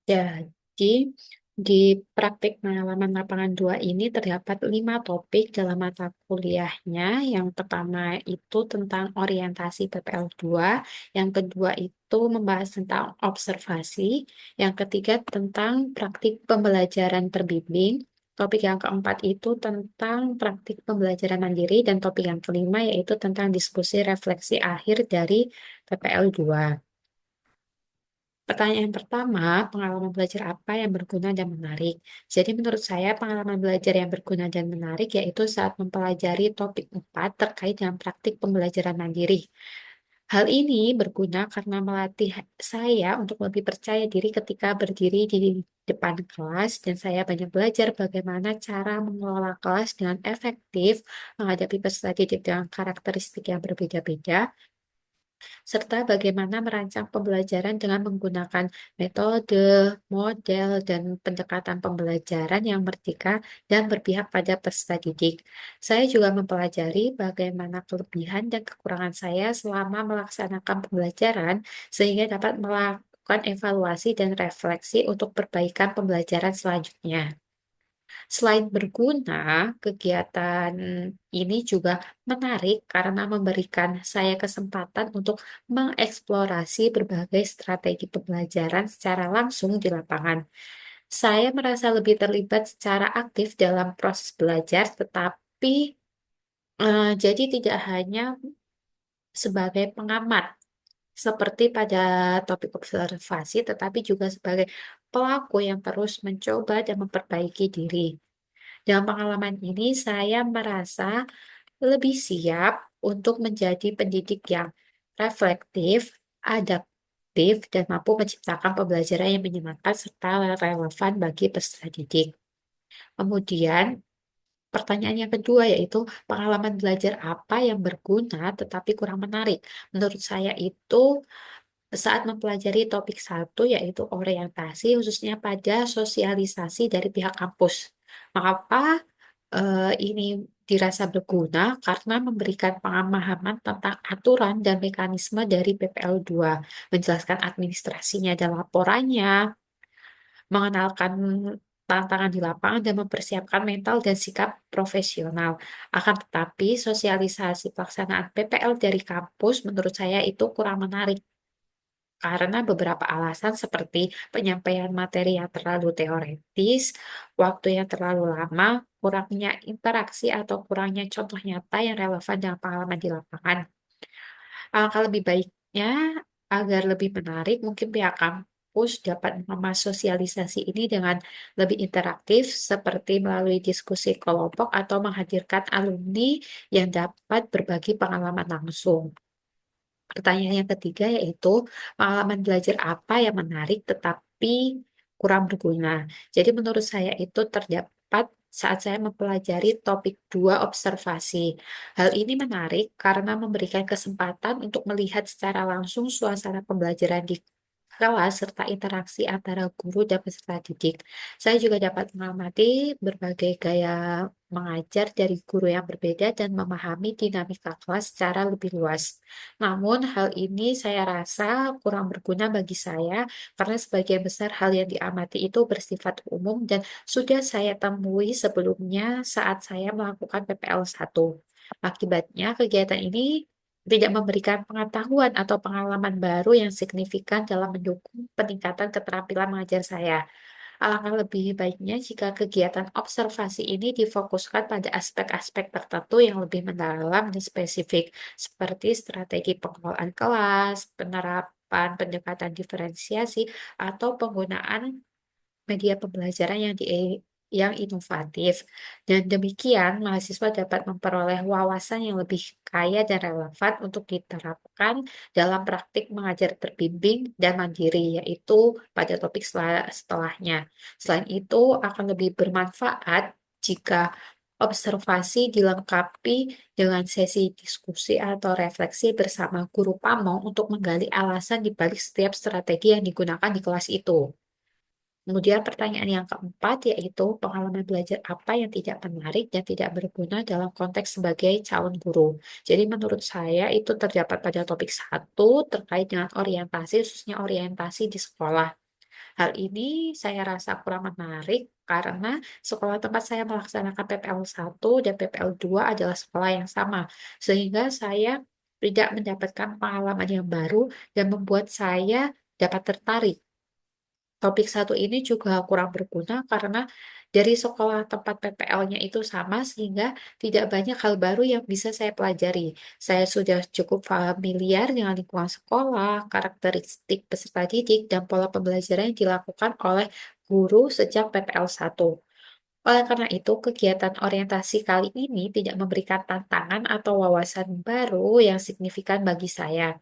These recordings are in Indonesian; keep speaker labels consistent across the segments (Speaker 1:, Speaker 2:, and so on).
Speaker 1: Jadi, di praktik pengalaman lapangan 2 ini terdapat 5 topik dalam mata kuliahnya. Yang pertama itu tentang orientasi PPL 2, yang kedua itu membahas tentang observasi, yang ketiga tentang praktik pembelajaran terbimbing, topik yang keempat itu tentang praktik pembelajaran mandiri, dan topik yang kelima yaitu tentang diskusi refleksi akhir dari PPL 2. Pertanyaan pertama, pengalaman belajar apa yang berguna dan menarik? Jadi menurut saya pengalaman belajar yang berguna dan menarik yaitu saat mempelajari topik 4 terkait dengan praktik pembelajaran mandiri. Hal ini berguna karena melatih saya untuk lebih percaya diri ketika berdiri di depan kelas dan saya banyak belajar bagaimana cara mengelola kelas dengan efektif, menghadapi peserta didik dengan karakteristik yang berbeda-beda, serta bagaimana merancang pembelajaran dengan menggunakan metode, model, dan pendekatan pembelajaran yang merdeka dan berpihak pada peserta didik. Saya juga mempelajari bagaimana kelebihan dan kekurangan saya selama melaksanakan pembelajaran, sehingga dapat melakukan evaluasi dan refleksi untuk perbaikan pembelajaran selanjutnya. Selain berguna, kegiatan ini juga menarik karena memberikan saya kesempatan untuk mengeksplorasi berbagai strategi pembelajaran secara langsung di lapangan. Saya merasa lebih terlibat secara aktif dalam proses belajar, tetapi jadi tidak hanya sebagai pengamat seperti pada topik observasi, tetapi juga sebagai pelaku yang terus mencoba dan memperbaiki diri. Dalam pengalaman ini, saya merasa lebih siap untuk menjadi pendidik yang reflektif, adaptif, dan mampu menciptakan pembelajaran yang menyenangkan serta relevan bagi peserta didik. Kemudian, pertanyaan yang kedua yaitu pengalaman belajar apa yang berguna tetapi kurang menarik. Menurut saya itu saat mempelajari topik satu yaitu orientasi khususnya pada sosialisasi dari pihak kampus. Mengapa ini dirasa berguna? Karena memberikan pemahaman tentang aturan dan mekanisme dari PPL 2, menjelaskan administrasinya dan laporannya, mengenalkan tantangan di lapangan dan mempersiapkan mental dan sikap profesional. Akan tetapi, sosialisasi pelaksanaan PPL dari kampus menurut saya itu kurang menarik karena beberapa alasan seperti penyampaian materi yang terlalu teoretis, waktu yang terlalu lama, kurangnya interaksi atau kurangnya contoh nyata yang relevan dengan pengalaman di lapangan. Alangkah lebih baiknya agar lebih menarik, mungkin pihak kampus dapat mengemas sosialisasi ini dengan lebih interaktif, seperti melalui diskusi kelompok atau menghadirkan alumni yang dapat berbagi pengalaman langsung. Pertanyaan yang ketiga yaitu pengalaman belajar apa yang menarik tetapi kurang berguna. Jadi menurut saya itu terdapat saat saya mempelajari topik 2 observasi. Hal ini menarik karena memberikan kesempatan untuk melihat secara langsung suasana pembelajaran di kelas serta interaksi antara guru dan peserta didik. Saya juga dapat mengamati berbagai gaya mengajar dari guru yang berbeda dan memahami dinamika kelas secara lebih luas. Namun, hal ini saya rasa kurang berguna bagi saya karena sebagian besar hal yang diamati itu bersifat umum dan sudah saya temui sebelumnya saat saya melakukan PPL 1. Akibatnya, kegiatan ini tidak memberikan pengetahuan atau pengalaman baru yang signifikan dalam mendukung peningkatan keterampilan mengajar saya. Alangkah lebih baiknya jika kegiatan observasi ini difokuskan pada aspek-aspek tertentu yang lebih mendalam dan spesifik, seperti strategi pengelolaan kelas, penerapan pendekatan diferensiasi, atau penggunaan media pembelajaran yang inovatif. Dan demikian, mahasiswa dapat memperoleh wawasan yang lebih kaya dan relevan untuk diterapkan dalam praktik mengajar terbimbing dan mandiri, yaitu pada topik setelahnya. Selain itu, akan lebih bermanfaat jika observasi dilengkapi dengan sesi diskusi atau refleksi bersama guru pamong untuk menggali alasan di balik setiap strategi yang digunakan di kelas itu. Kemudian pertanyaan yang keempat yaitu pengalaman belajar apa yang tidak menarik dan tidak berguna dalam konteks sebagai calon guru. Jadi menurut saya itu terdapat pada topik satu terkait dengan orientasi, khususnya orientasi di sekolah. Hal ini saya rasa kurang menarik karena sekolah tempat saya melaksanakan PPL 1 dan PPL 2 adalah sekolah yang sama, sehingga saya tidak mendapatkan pengalaman yang baru dan membuat saya dapat tertarik. Topik satu ini juga kurang berguna karena dari sekolah tempat PPL-nya itu sama sehingga tidak banyak hal baru yang bisa saya pelajari. Saya sudah cukup familiar dengan lingkungan sekolah, karakteristik peserta didik, dan pola pembelajaran yang dilakukan oleh guru sejak PPL 1. Oleh karena itu, kegiatan orientasi kali ini tidak memberikan tantangan atau wawasan baru yang signifikan bagi saya.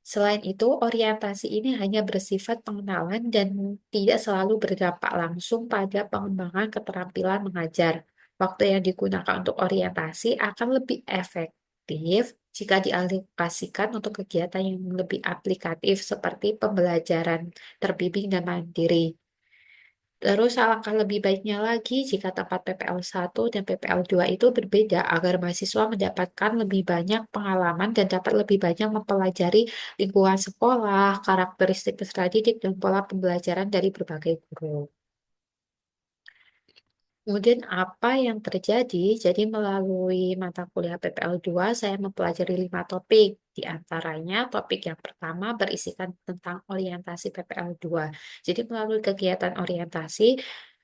Speaker 1: Selain itu, orientasi ini hanya bersifat pengenalan dan tidak selalu berdampak langsung pada pengembangan keterampilan mengajar. Waktu yang digunakan untuk orientasi akan lebih efektif jika dialokasikan untuk kegiatan yang lebih aplikatif seperti pembelajaran terbimbing dan mandiri. Terus alangkah lebih baiknya lagi jika tempat PPL 1 dan PPL 2 itu berbeda agar mahasiswa mendapatkan lebih banyak pengalaman dan dapat lebih banyak mempelajari lingkungan sekolah, karakteristik peserta didik, dan pola pembelajaran dari berbagai guru. Kemudian apa yang terjadi? Jadi melalui mata kuliah PPL 2, saya mempelajari 5 topik. Di antaranya topik yang pertama berisikan tentang orientasi PPL 2. Jadi melalui kegiatan orientasi,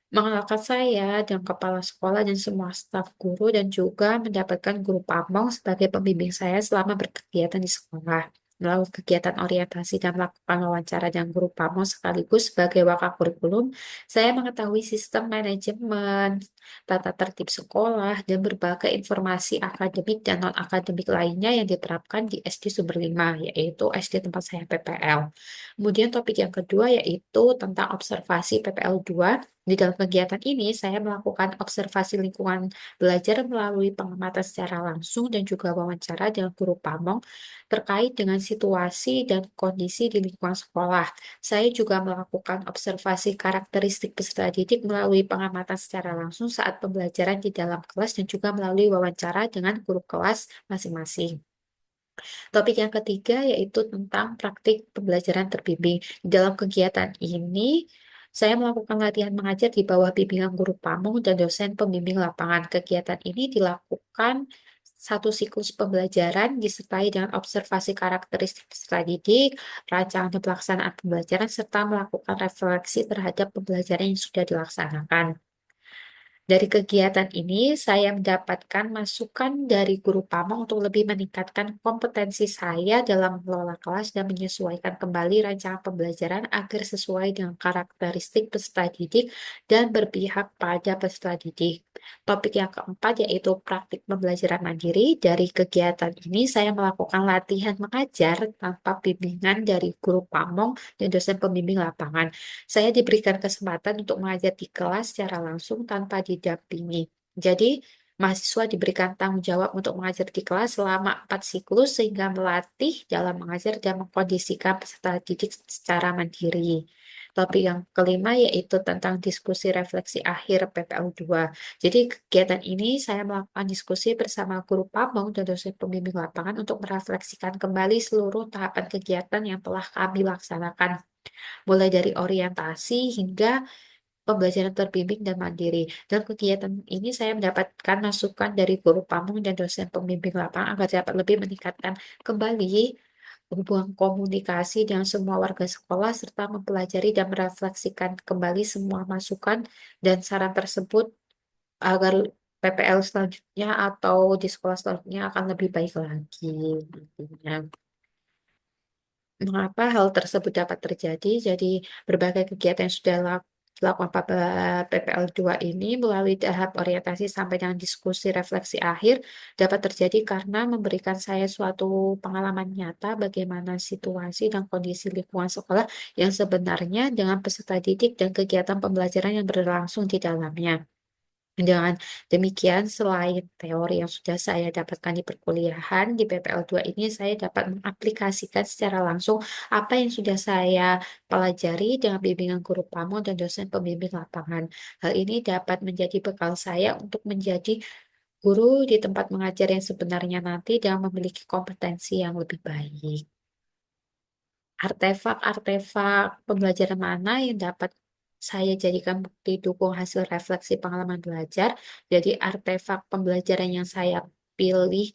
Speaker 1: mengenalkan saya dan kepala sekolah dan semua staf guru dan juga mendapatkan guru pamong sebagai pembimbing saya selama berkegiatan di sekolah. Melalui kegiatan orientasi dan melakukan wawancara dengan guru pamong sekaligus sebagai wakil kurikulum, saya mengetahui sistem manajemen, tata tertib sekolah, dan berbagai informasi akademik dan non-akademik lainnya yang diterapkan di SD Sumber 5, yaitu SD tempat saya PPL. Kemudian topik yang kedua yaitu tentang observasi PPL 2. Di dalam kegiatan ini, saya melakukan observasi lingkungan belajar melalui pengamatan secara langsung dan juga wawancara dengan guru pamong terkait dengan situasi dan kondisi di lingkungan sekolah. Saya juga melakukan observasi karakteristik peserta didik melalui pengamatan secara langsung saat pembelajaran di dalam kelas dan juga melalui wawancara dengan guru kelas masing-masing. Topik yang ketiga yaitu tentang praktik pembelajaran terbimbing. Di dalam kegiatan ini, saya melakukan latihan mengajar di bawah bimbingan guru pamong dan dosen pembimbing lapangan. Kegiatan ini dilakukan satu siklus pembelajaran disertai dengan observasi karakteristik peserta didik, rancangan dan pelaksanaan pembelajaran, serta melakukan refleksi terhadap pembelajaran yang sudah dilaksanakan. Dari kegiatan ini, saya mendapatkan masukan dari guru pamong untuk lebih meningkatkan kompetensi saya dalam mengelola kelas dan menyesuaikan kembali rancangan pembelajaran agar sesuai dengan karakteristik peserta didik dan berpihak pada peserta didik. Topik yang keempat yaitu praktik pembelajaran mandiri. Dari kegiatan ini, saya melakukan latihan mengajar tanpa bimbingan dari guru pamong dan dosen pembimbing lapangan. Saya diberikan kesempatan untuk mengajar di kelas secara langsung tanpa didampingi. Jadi, mahasiswa diberikan tanggung jawab untuk mengajar di kelas selama 4 siklus sehingga melatih dalam mengajar dan mengkondisikan peserta didik secara mandiri. Topik yang kelima yaitu tentang diskusi refleksi akhir PPL 2. Jadi kegiatan ini saya melakukan diskusi bersama guru pamong dan dosen pembimbing lapangan untuk merefleksikan kembali seluruh tahapan kegiatan yang telah kami laksanakan mulai dari orientasi hingga pembelajaran terbimbing dan mandiri. Dalam kegiatan ini saya mendapatkan masukan dari guru pamong dan dosen pembimbing lapangan agar dapat lebih meningkatkan kembali hubungan komunikasi dengan semua warga sekolah serta mempelajari dan merefleksikan kembali semua masukan dan saran tersebut agar PPL selanjutnya atau di sekolah selanjutnya akan lebih baik lagi nantinya. Mengapa hal tersebut dapat terjadi? Jadi, berbagai kegiatan yang sudah dilakukan PPL 2 ini melalui tahap orientasi sampai dengan diskusi refleksi akhir dapat terjadi karena memberikan saya suatu pengalaman nyata bagaimana situasi dan kondisi lingkungan sekolah yang sebenarnya dengan peserta didik dan kegiatan pembelajaran yang berlangsung di dalamnya. Dengan demikian, selain teori yang sudah saya dapatkan di perkuliahan, di PPL 2 ini saya dapat mengaplikasikan secara langsung apa yang sudah saya pelajari dengan bimbingan guru pamong dan dosen pembimbing lapangan. Hal ini dapat menjadi bekal saya untuk menjadi guru di tempat mengajar yang sebenarnya nanti dan memiliki kompetensi yang lebih baik. artefak-artefak pembelajaran mana yang dapat saya jadikan bukti dukung hasil refleksi pengalaman belajar. Jadi artefak pembelajaran yang saya pilih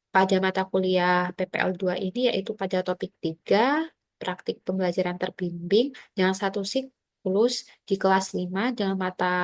Speaker 1: pada mata kuliah PPL 2 ini yaitu pada topik 3 praktik pembelajaran terbimbing dengan satu siklus di kelas 5 dengan mata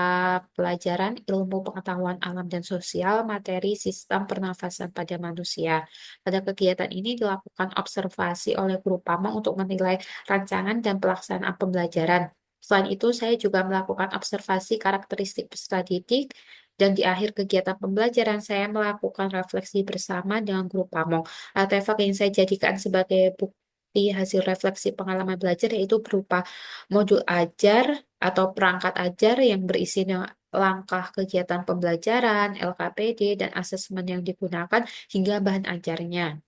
Speaker 1: pelajaran ilmu pengetahuan alam dan sosial materi sistem pernafasan pada manusia. Pada kegiatan ini dilakukan observasi oleh guru pamong untuk menilai rancangan dan pelaksanaan pembelajaran. Selain itu, saya juga melakukan observasi karakteristik peserta didik dan di akhir kegiatan pembelajaran, saya melakukan refleksi bersama dengan guru pamong. Artefak yang saya jadikan sebagai bukti hasil refleksi pengalaman belajar yaitu berupa modul ajar atau perangkat ajar yang berisi langkah kegiatan pembelajaran, LKPD, dan asesmen yang digunakan hingga bahan ajarnya.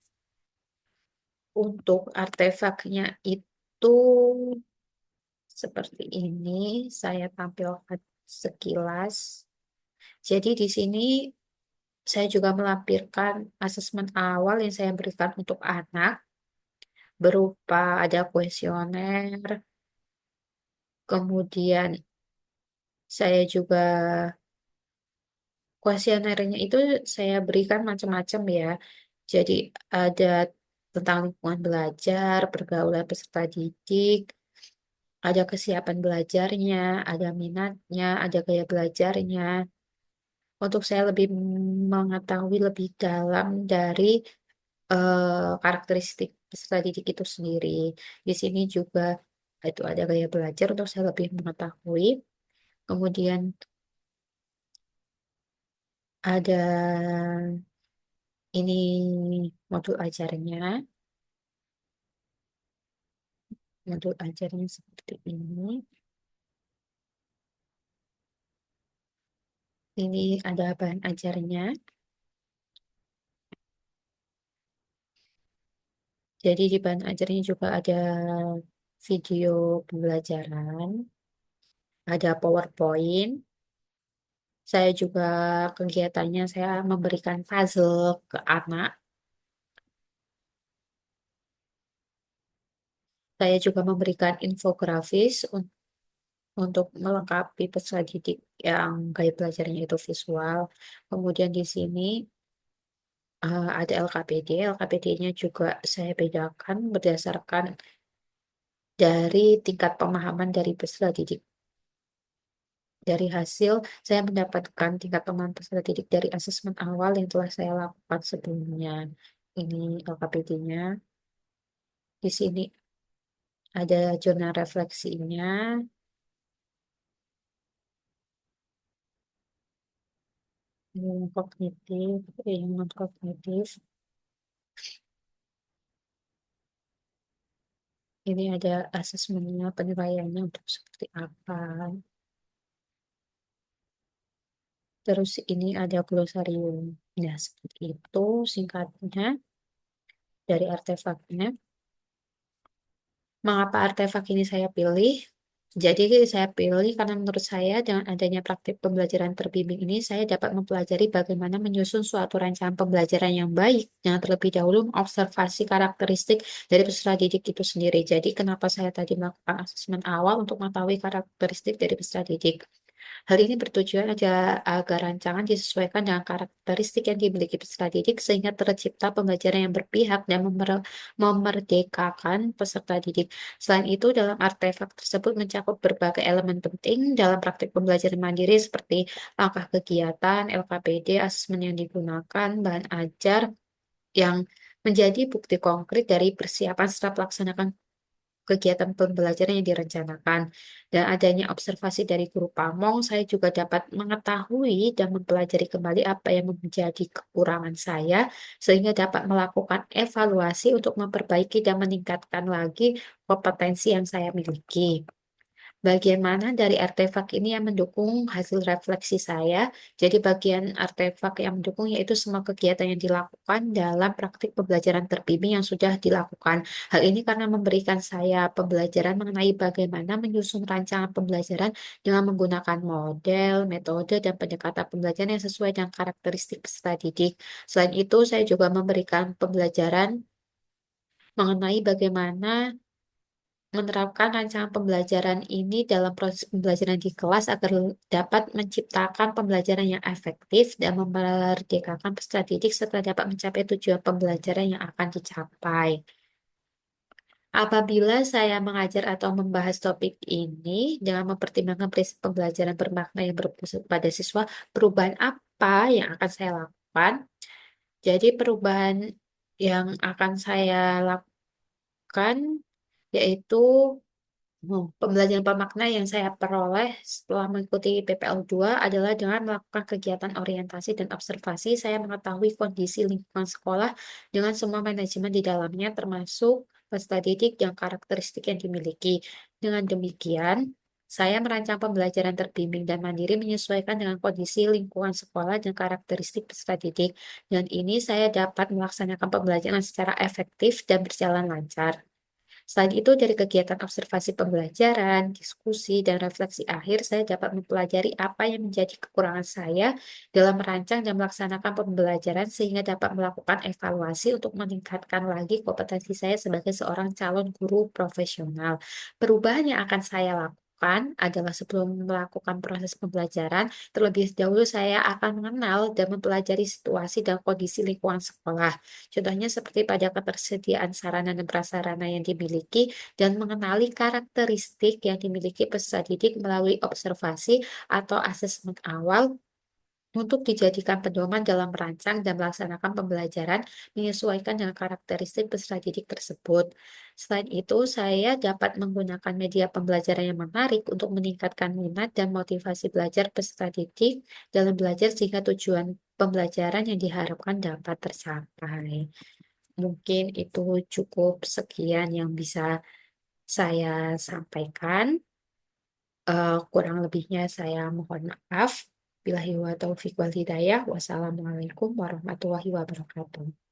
Speaker 1: Untuk artefaknya itu seperti ini, saya tampilkan sekilas. Jadi di sini saya juga melampirkan asesmen awal yang saya berikan untuk anak, berupa ada kuesioner, kemudian saya juga kuesionernya itu saya berikan macam-macam ya. Jadi ada tentang lingkungan belajar, pergaulan peserta didik, ada kesiapan belajarnya, ada minatnya, ada gaya belajarnya. Untuk saya lebih mengetahui lebih dalam dari karakteristik peserta didik itu sendiri. Di sini juga itu ada gaya belajar untuk saya lebih mengetahui. Kemudian ada ini modul ajarnya. Modul ajarnya seperti ini. Ini ada bahan ajarnya. Jadi di bahan ajarnya juga ada video pembelajaran, ada PowerPoint. Saya juga kegiatannya saya memberikan puzzle ke anak. Saya juga memberikan infografis untuk melengkapi peserta didik yang gaya belajarnya itu visual. Kemudian di sini ada LKPD. LKPD-nya juga saya bedakan berdasarkan dari tingkat pemahaman dari peserta didik. Dari hasil, saya mendapatkan tingkat pemahaman peserta didik dari asesmen awal yang telah saya lakukan sebelumnya. Ini LKPD-nya. Di sini ada jurnal refleksinya, yang kognitif, yang non-kognitif. Ini ada asesmennya, penilaiannya untuk seperti apa. Terus ini ada glosarium. Nah, seperti itu singkatnya dari artefaknya. Mengapa artefak ini saya pilih? Jadi saya pilih karena menurut saya dengan adanya praktik pembelajaran terbimbing ini saya dapat mempelajari bagaimana menyusun suatu rancangan pembelajaran yang baik dengan terlebih dahulu mengobservasi karakteristik dari peserta didik itu sendiri. Jadi kenapa saya tadi melakukan asesmen awal untuk mengetahui karakteristik dari peserta didik. Hal ini bertujuan agar rancangan disesuaikan dengan karakteristik yang dimiliki peserta didik sehingga tercipta pembelajaran yang berpihak dan memerdekakan peserta didik. Selain itu, dalam artefak tersebut mencakup berbagai elemen penting dalam praktik pembelajaran mandiri seperti langkah kegiatan, LKPD, asesmen yang digunakan, bahan ajar yang menjadi bukti konkret dari persiapan setelah melaksanakan kegiatan pembelajaran yang direncanakan. Dan adanya observasi dari guru pamong, saya juga dapat mengetahui dan mempelajari kembali apa yang menjadi kekurangan saya, sehingga dapat melakukan evaluasi untuk memperbaiki dan meningkatkan lagi kompetensi yang saya miliki. Bagaimana dari artefak ini yang mendukung hasil refleksi saya? Jadi bagian artefak yang mendukung yaitu semua kegiatan yang dilakukan dalam praktik pembelajaran terbimbing yang sudah dilakukan. Hal ini karena memberikan saya pembelajaran mengenai bagaimana menyusun rancangan pembelajaran dengan menggunakan model, metode, dan pendekatan pembelajaran yang sesuai dengan karakteristik peserta didik. Selain itu, saya juga memberikan pembelajaran mengenai bagaimana Menerapkan rancangan pembelajaran ini dalam proses pembelajaran di kelas agar dapat menciptakan pembelajaran yang efektif dan memerdekakan peserta didik serta dapat mencapai tujuan pembelajaran yang akan dicapai. Apabila saya mengajar atau membahas topik ini dengan mempertimbangkan prinsip pembelajaran bermakna yang berpusat pada siswa, perubahan apa yang akan saya lakukan? Jadi perubahan yang akan saya lakukan yaitu pembelajaran bermakna yang saya peroleh setelah mengikuti PPL 2 adalah dengan melakukan kegiatan orientasi dan observasi. Saya mengetahui kondisi lingkungan sekolah dengan semua manajemen di dalamnya, termasuk peserta didik dan karakteristik yang dimiliki. Dengan demikian, saya merancang pembelajaran terbimbing dan mandiri menyesuaikan dengan kondisi lingkungan sekolah dan karakteristik peserta didik. Dan ini saya dapat melaksanakan pembelajaran secara efektif dan berjalan lancar. Selain itu, dari kegiatan observasi pembelajaran, diskusi, dan refleksi akhir, saya dapat mempelajari apa yang menjadi kekurangan saya dalam merancang dan melaksanakan pembelajaran sehingga dapat melakukan evaluasi untuk meningkatkan lagi kompetensi saya sebagai seorang calon guru profesional. Perubahan yang akan saya lakukan adalah sebelum melakukan proses pembelajaran, terlebih dahulu saya akan mengenal dan mempelajari situasi dan kondisi lingkungan sekolah. Contohnya seperti pada ketersediaan sarana dan prasarana yang dimiliki dan mengenali karakteristik yang dimiliki peserta didik melalui observasi atau asesmen awal untuk dijadikan pedoman dalam merancang dan melaksanakan pembelajaran menyesuaikan dengan karakteristik peserta didik tersebut. Selain itu, saya dapat menggunakan media pembelajaran yang menarik untuk meningkatkan minat dan motivasi belajar peserta didik dalam belajar sehingga tujuan pembelajaran yang diharapkan dapat tercapai. Mungkin itu cukup sekian yang bisa saya sampaikan. Kurang lebihnya saya mohon maaf. Billahi wa taufiq wal hidayah. Wassalamualaikum warahmatullahi wabarakatuh.